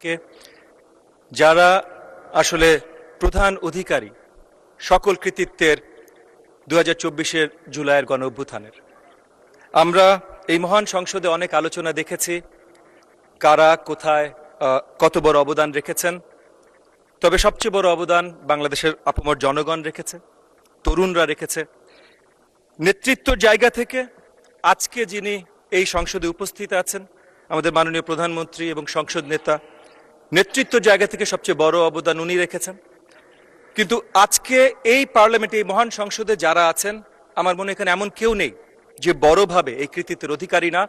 কে যারা আসলে প্রধান অধিকারী সকল কৃতিত্বের 2024-এর জুলাইয়ের গণ অভ্যুত্থানের। আমরা এই মহান সংসদে অনেক আলোচনা দেখেছি, কারা কোথায় কত বড় অবদান রেখেছেন। তবে সবচেয়ে বড় অবদান বাংলাদেশের আপামর জনগণ রেখেছে, তরুণরা রেখেছে। নেতৃত্বর জায়গা থেকে আজকে যিনি এই সংসদে উপস্থিত আছেন, আমাদের মাননীয় প্রধানমন্ত্রী এবং সংসদ নেতা, নেতৃত্বর জায়গা থেকে সবচেয়ে বড় অবদান উনি রেখেছেন। কিন্তু আজকে এই পার্লামেন্টে, এই মহান সংসদে যারা আছেন, আমার মনে এখানে এমন কেউ নেই যে বড়ভাবে এই কৃতিত্বের অধিকারী না।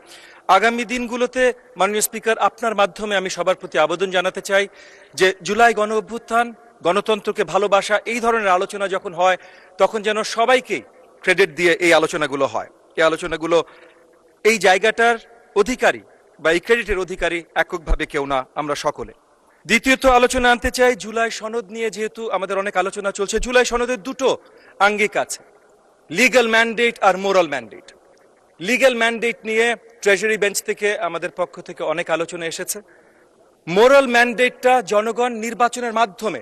আগামী দিনগুলোতে মাননীয় স্পিকার, আপনার মাধ্যমে আমি সবার প্রতি আবেদন জানাতে চাই যে জুলাই গণ অভ্যুত্থান, গণতন্ত্রকে ভালোবাসা, এই ধরনের আলোচনা যখন হয় তখন যেন সবাইকেই ক্রেডিট দিয়ে এই আলোচনাগুলো হয়। এই আলোচনাগুলো এই জায়গাটার অধিকারী বা এই ক্রেডিটের অধিকারী এককভাবে কেউ না, আমরা সকলে। দ্বিতীয়ত আলোচনা আনতে চাই জুলাই সনদ নিয়ে। যেহেতু আমাদের অনেক আলোচনা চলছে, জুলাই সনদের দুটো আঙ্গিক আছে, লিগ্যাল ম্যান্ডেট আর মোরাল ম্যান্ডেট। লিগ্যাল ম্যান্ডেট নিয়ে ট্রেজারি বেঞ্চ থেকে আমাদের পক্ষ থেকে অনেক আলোচনা এসেছে। মোরাল ম্যান্ডেটটা জনগণ নির্বাচনের মাধ্যমে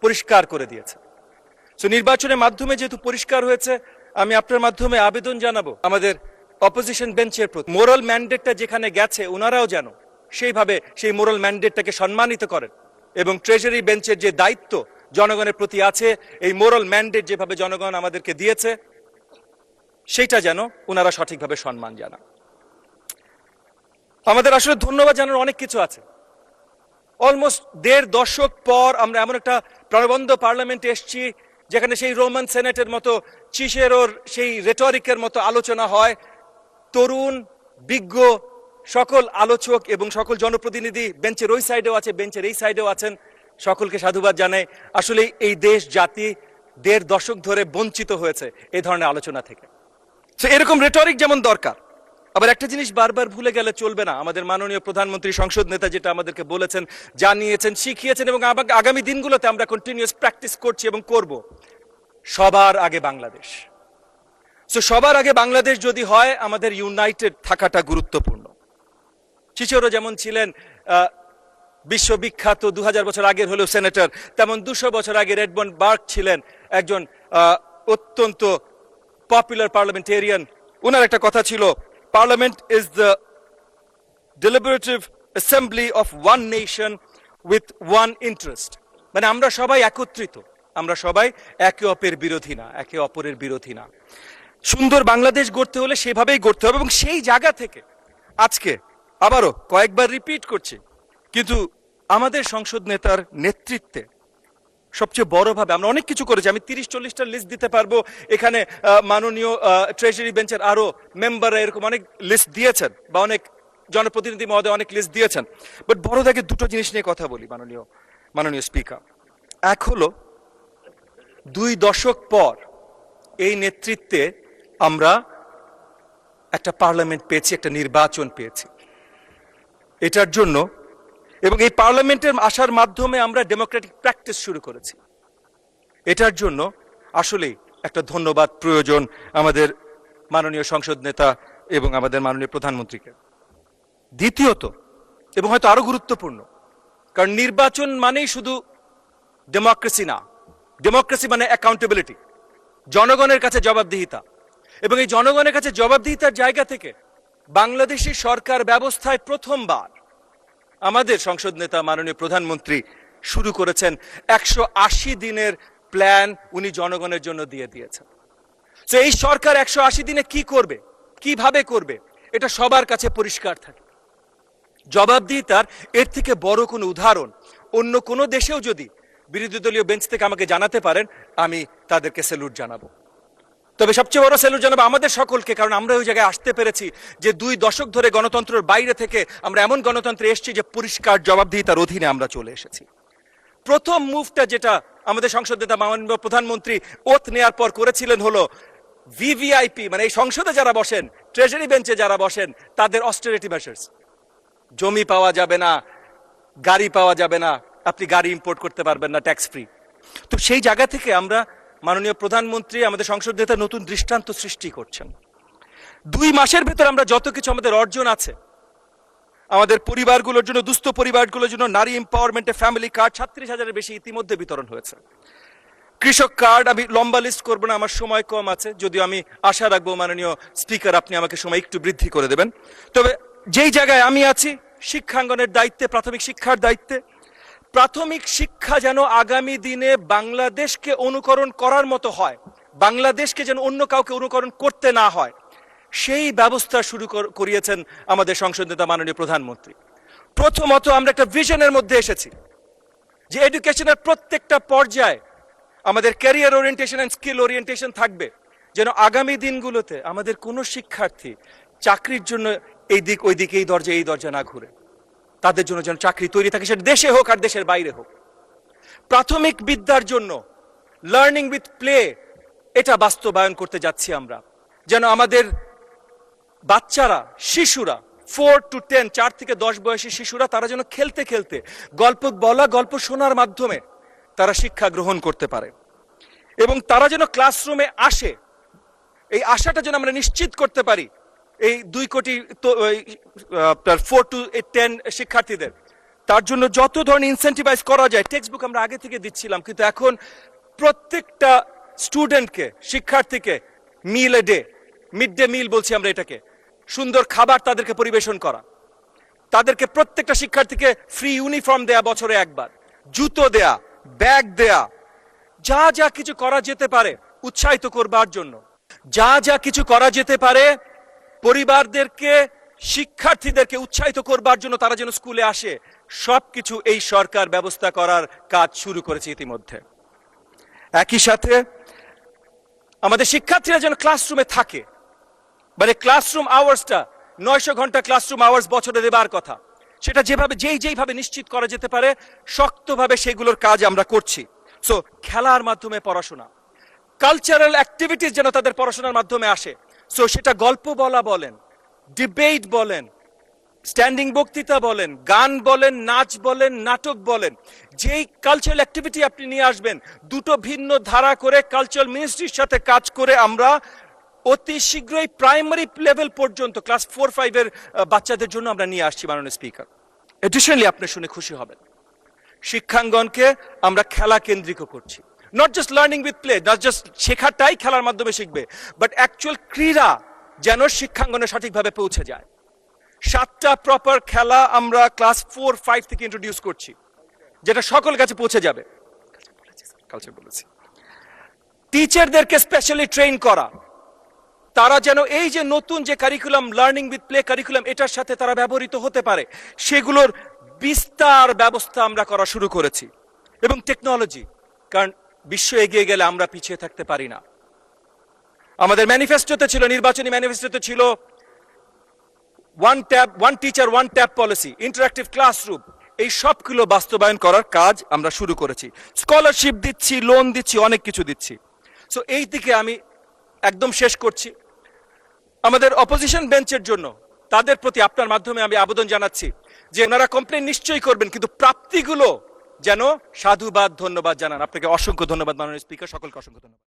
পরিষ্কার করে দিয়েছে। সো নির্বাচনের মাধ্যমে যেহেতু পরিষ্কার হয়েছে, আমি আপনার মাধ্যমে আবেদন জানাবো আমাদের অপোজিশন বেঞ্চের প্রতি, মোরাল ম্যান্ডেটটা যেখানে গেছে ওনারাও যেন সেইভাবে সেই মোরাল ম্যান্ডেটটাকে সম্মানিত করেন এবং ট্রেজারি বেঞ্চের যে দায়িত্ব জনগণের প্রতি আছে, এই মোরাল ম্যান্ডেট যেভাবে জনগণ আমাদেরকে দিয়েছে সেইটা যেন ওনারা সঠিকভাবে সম্মান জানান। আমাদের আসলে ধন্যবাদ জানানোর অনেক কিছু আছে। অলমোস্ট 1.5 দশক পর আমরা এমন একটা প্রাণবন্ত পার্লামেন্টে এসেছি যেখানে সেই রোমান সেনেটের মতো, চিসেরোর সেই রেটরিকের মতো আলোচনা হয়। তরুণ বিজ্ঞ সকল আলোচক এবং সকল জনপ্রতিনিধি বেঞ্চের ওই সাইডেও আছে, বেঞ্চের এই সাইডেও আছেন, সকলকে সাধুবাদ জানাই। আসলে এই দেশ জাতি 1.5 দশক ধরে বঞ্চিত হয়েছে এই ধরনের আলোচনা থেকে। এরকম রেটরিক যেমন দরকার, আবার একটা জিনিস বারবার ভুলে গেলে চলবে না। আমাদের মাননীয় প্রধানমন্ত্রী, সংসদ নেতা যেটা আমাদেরকে বলেছেন, জানিয়েছেন, শিখিয়েছেন এবং আগামী দিনগুলোতে আমরা কন্টিনিউয়াস প্র্যাকটিস করছি এবং করব, সবার আগে বাংলাদেশ। সবার আগে বাংলাদেশ যদি হয়, আমাদের ইউনাইটেড থাকাটা গুরুত্বপূর্ণ। চিচেরো যেমন ছিলেন বিশ্ববিখ্যাত 2000 বছর আগের হলেও সেনেটর, তেমন 200 বছর আগে এডমন্ড বার্ক ছিলেন একজন অত্যন্ত পপুলার পার্লামেন্টেরিয়ান। ওনার একটা কথা ছিল, parliament is the deliberative assembly of one nation with one interest। মানে আমরা সবাই একত্রিত, আমরা সবাই একে অপরের বিরোধী না, একে অপরের বিরোধী না। সুন্দর বাংলাদেশ গড়তে হলে সেভাবেই গড়তে হবে এবং সেই জায়গা থেকে আজকে আবারও কয়েকবার রিপিট করছি, কিন্তু আমাদের সংসদ নেতার নেতৃত্বে সবচেয়ে বড়ভাবে আমরা অনেক কিছু করেছি। আমি 30-40টা লিস্ট দিতে পারবো। এখানে মাননীয় ট্রেজারি বেঞ্চের আরো মেম্বাররা এরকম অনেক লিস্ট দিয়েছেন বা অনেক জনপ্রতিনিধি মহোদয় অনেক লিস্ট দিয়েছেন। বাট বড় দাগে দুটো জিনিস নিয়ে কথা বলি মাননীয় স্পিকার। এক হলো 2 দশক পর এই নেতৃত্বে আমরা একটা পার্লামেন্ট পেয়েছি, একটা নির্বাচন পেয়েছি। এটার জন্য এবং এই পার্লামেন্টের আসার মাধ্যমে আমরা ডেমোক্রেটিক প্র্যাকটিস শুরু করেছি। এটার জন্য আসলেই একটা ধন্যবাদ প্রয়োজন আমাদের মাননীয় সংসদ নেতা এবং আমাদের মাননীয় প্রধানমন্ত্রীকে। দ্বিতীয়ত, এবং হয়তো আরো গুরুত্বপূর্ণ, কারণ নির্বাচন মানেই শুধু ডেমোক্রেসি না, ডেমোক্রেসি মানে অ্যাকাউন্টেবিলিটি, জনগণের কাছে জবাবদিহিতা। এবং এই জনগণের কাছে জবাবদিহিতার জায়গা থেকে বাংলাদেশি সরকার ব্যবস্থায় প্রথমবার আমাদের সংসদ নেতা মাননীয় প্রধানমন্ত্রী শুরু করেছেন 180 দিনের প্ল্যান, উনি জনগণের জন্য দিয়ে দিয়েছেন। তো এই সরকার 180 দিনে কি করবে, কিভাবে করবে, এটা সবার কাছে পরিষ্কার থাকে। জবাবদিহিতার এর থেকে বড় কোনো উদাহরণ অন্য কোনো দেশেও যদি বিরোধী দলীয় বেঞ্চ থেকে আমাকে জানাতে পারেন, আমি তাদেরকে স্যালুট জানাবো। তবে সবচেয়ে বড় স্যালুট জানাবো আমাদের সকলকে, কারণ আমরা ওই জায়গায় আসতে পেরেছি যে 2 দশক ধরে গণতন্ত্রের বাইরে থেকে আমরা এমন গণতন্ত্রে এসেছি যে পরিষ্কার জবাবদিহিতার অধীনে আমরা চলে এসেছি। প্রথম মুভটা যেটা আমাদের সংসদ নেতা মাননীয় প্রধানমন্ত্রী ওথ নেয়ার পর করেছিলেন হলো ভিভিআইপি, মানে এই সংসদে যারা বসেন, ট্রেজারি বেঞ্চে যারা বসেন, তাদের অস্টেরিটি মেজার্স। জমি পাওয়া যাবে না, গাড়ি পাওয়া যাবে না, আপনি গাড়ি ইম্পোর্ট করতে পারবেন না ট্যাক্স ফ্রি। তো সেই জায়গা থেকে আমরা মাননীয় প্রধানমন্ত্রী, আমাদের সংসদ নেতা নতুন দৃষ্টান্ত সৃষ্টি করছেন। 2 মাসের ভেতর আমরা যত কিছু আমাদের অর্জন আছে, আমাদের পরিবারগুলোর জন্য, দুস্থ পরিবারগুলোর জন্য নারী এম্পাওয়ারমেন্টে ফ্যামিলি কার্ড 36,000-এর বেশি ইতিমধ্যে বিতরণ হয়েছে। কৃষক কার্ড, আমি লম্বা লিস্ট করবো না, আমার সময় কম আছে, যদিও আমি আশা রাখবো মাননীয় স্পিকার আপনি আমাকে সময় একটু বৃদ্ধি করে দেবেন। তবে যেই জায়গায় আমি আছি, শিক্ষাঙ্গনের দায়িত্বে, প্রাথমিক শিক্ষার দায়িত্বে, প্রাথমিক শিক্ষা যেন আগামী দিনে বাংলাদেশকে অনুকরণ করার মতো হয়, বাংলাদেশকে যেন অন্য কাউকে অনুকরণ করতে না হয়, সেই ব্যবস্থা শুরু করিয়েছেন আমাদের সংসদ নেতা মাননীয় প্রধানমন্ত্রী। প্রথমত আমরা একটা ভিশনের মধ্যে এসেছি যে এডুকেশনের প্রত্যেকটা পর্যায়ে আমাদের career orientation and skill orientation থাকবে, যেন আগামী দিনগুলোতে আমাদের কোনো শিক্ষার্থী চাকরির জন্য এই দিক ওই দিক, এই দরজা না ঘুরে, তাদের জন্য যেন চাকরি তৈরি থাকে, সেটা দেশে হোক আর দেশের বাইরে হোক। প্রাথমিক বিদ্যার জন্য লার্নিং উইথ প্লে, এটা বাস্তবায়ন করতে যাচ্ছি আমরা, যেন আমাদের বাচ্চারা, শিশুরা 4 to 10, 4 থেকে 10 বয়সী শিশুরা, তারা যেন খেলতে খেলতে, গল্প বলা, গল্প শোনার মাধ্যমে তারা শিক্ষা গ্রহণ করতে পারে, এবং তারা যেন ক্লাসরুমে আসে, এই আশাটা যেন আমরা নিশ্চিত করতে পারি এই 2 কোটি 4 to 10 শিক্ষার্থীদের। তার জন্য যত ধরনের ইনসেন্টিভাইজ করা যায়, টেক্সট বুক আমরা আগে থেকে দিচ্ছিলাম, কিন্তু এখন প্রত্যেকটা স্টুডেন্টকে, শিক্ষার্থীকে meal a day, mid day meal বলছি আমরা এটাকে, সুন্দর খাবার তাদেরকে পরিবেশন করা, তাদেরকে প্রত্যেকটা শিক্ষার্থীকে ফ্রি ইউনিফর্ম দেয়া বছরে একবার, জুতো দেয়া, ব্যাগ দেয়া, যা যা কিছু করা যেতে পারে উৎসাহিত করবার জন্য, যা যা কিছু করা যেতে পারে পরিবারদেরকে, শিক্ষার্থীদেরকে উৎসাহিত করবার জন্য, তারা যেন স্কুলে আসে, সবকিছু এই সরকার ব্যবস্থা করার কাজ শুরু করেছে ইতিমধ্যে। একই সাথে আমাদের শিক্ষার্থীরা যেন ক্লাসরুমে থাকে, মানে ক্লাসরুম আওয়ার্সটা 900 ঘন্টা ক্লাসরুম আওয়ার্স বছরে দেবার কথা, সেটা যেইভাবে নিশ্চিত করা যেতে পারে শক্তভাবে সেগুলোর কাজ আমরা করছি। সো খেলার মাধ্যমে পড়াশোনা, কালচারাল অ্যাক্টিভিটিস যেন তাদের পড়াশোনার মাধ্যমে আসে। সো সেটা গল্প বলা বলেন, ডিবেট বলেন, স্ট্যান্ডিং বক্তৃতা বলেন, গান বলেন, নাচ বলেন, নাটক বলেন, যেই কালচারাল অ্যাক্টিভিটি আপনি নিয়ে আসবেন, দুটো ভিন্ন ধারা করে কালচারাল মিনিস্ট্রির সাথে কাজ করে আমরা অতি শীঘ্রই প্রাইমারি লেভেল পর্যন্ত ক্লাস 4-5 এর বাচ্চাদের জন্য আমরা নিয়ে আসছি মাননীয় স্পিকার। এডিশনালি আপনি শুনে খুশি হবেন, শিক্ষাঙ্গনকে আমরা খেলা কেন্দ্রিক করছি, not just learning with play, not just শেখাটাই খেলার মাধ্যমে শিখবে, বাট অ্যাকচুয়াল ক্রীড়া যেন শিক্ষাঙ্গনে সঠিকভাবে পৌঁছে যায়। 7টা প্রপার খেলা আমরা ক্লাস 4-5 থেকে ইন্ট্রোডিউস করছি, যেটা সকল কাছে পৌঁছে যাবে। কালচার বলেছি, টিচারদেরকে স্পেশালি ট্রেন করা, তারা যেন এই যে নতুন যে curriculum, learning with play curriculum, এটার সাথে তারা ব্যবহৃত হতে পারে, সেগুলোর বিস্তার ব্যবস্থা আমরা করা শুরু করেছি। এবং টেকনোলজি, কারণ বিশ্ব এগিয়ে গেলে আমরা পিছিয়ে থাকতে পারি না। আমাদের ম্যানিফেস্টোতে ছিল, নির্বাচনী ম্যানিফেস্টোতে ছিল one teacher one tab policy, interactive classroom, এই সবগুলো বাস্তবায়ন করার কাজ আমরা শুরু করেছি। স্কলারশিপ দিচ্ছি, লোন দিচ্ছি, অনেক কিছু দিচ্ছি। সো এই দিকে আমি একদম শেষ করছি। আমাদের অপোজিশন বেঞ্চের জন্য তাদের প্রতি আপনার মাধ্যমে আমি আবেদন জানাচ্ছি যে ওনারা কমপ্লেন নিশ্চয়ই করবেন, কিন্তু প্রাপ্তিগুলো যেন সাধুবাদ, ধন্যবাদ জানান। আপনাকে অসংখ্য ধন্যবাদ মাননীয় স্পিকার, সকলকে অসংখ্য ধন্যবাদ।